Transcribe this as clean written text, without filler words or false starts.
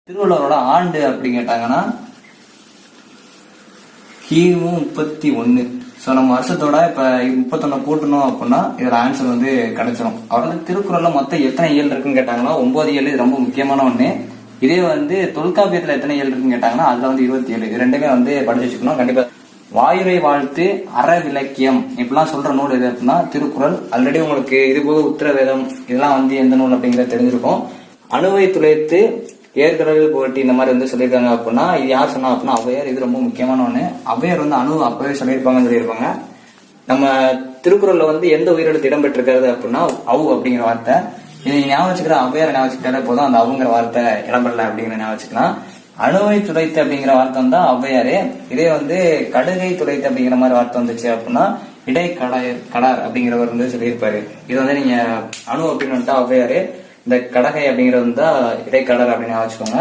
திருவள்ளுவரோட ஆண்டு அப்படின்னு கேட்டாங்கன்னா கிமு 31. ஸோ நம்ம வருஷத்தோட இப்ப 31 கூட்டணும் அப்படின்னா இதோட ஆன்சர் வந்து கிடைச்சிடும். அவரோட திருக்குறள்ல மொத்தம் எத்தனை இயல் இருக்குன்னு கேட்டாங்கன்னா 9 இயல். இது ரொம்ப முக்கியமான ஒண்ணு. இதே வந்து தொல்காப்பியத்துல எத்தனை இயல் இருக்குன்னு கேட்டாங்கன்னா அதுல வந்து 27. இது ரெண்டுமே வந்து படிச்சு வச்சுக்கணும் கண்டிப்பா. வாயுரை வாழ்த்து அறவிலக்கியம் இப்படிலாம் சொல்ற நூல் எது அப்படின்னா திருக்குறள். ஆல்ரெடி உங்களுக்கு இது போக உத்தரவேதம் இதெல்லாம் வந்து எந்த நூல் அப்படிங்கறத தெரிஞ்சிருக்கும். அணுவை துளைத்து ஏற்கனவே போட்டி இந்த மாதிரி வந்து சொல்லியிருக்காங்க அப்படின்னா இது யார் சொன்னா அப்படின்னா ஔவையார். இது ரொம்ப முக்கியமான ஒண்ணு. ஔவையார் வந்து அணு அப்பவே சொல்லியிருப்பாங்கன்னு சொல்லியிருப்பாங்க. நம்ம திருக்குறள்ல வந்து எந்த உயிரெழுத்து இடம்பெற்றிருக்கிறது அப்படின்னா அவு அப்படிங்கிற வார்த்தை. இது ஞாபகம் வச்சுக்கிற ஔவையார் ஞாபகம் வச்சுக்கிட்டாலே போதும். அந்த அவுங்கிற வார்த்தை இடம்பெறல அப்படிங்கிற ஞாபகம் வச்சுக்கலாம். அணுவை துளைத்து அப்படிங்கிற வார்த்தை வந்தா ஔவையாரு. இதே வந்து கடுகை துளைத்து அப்படிங்கிற மாதிரி வார்த்தை வந்துச்சு அப்படின்னா இடை கடார் அப்படிங்கிறவர் வந்து சொல்லியிருப்பாரு. இது வந்து நீங்க அணு அப்படின்னு வந்துட்டா ஔவையாரு. இந்த கடகை அப்படிங்கிறது தான் இடைக்கடர் அப்படின்னு வச்சுக்கோங்க.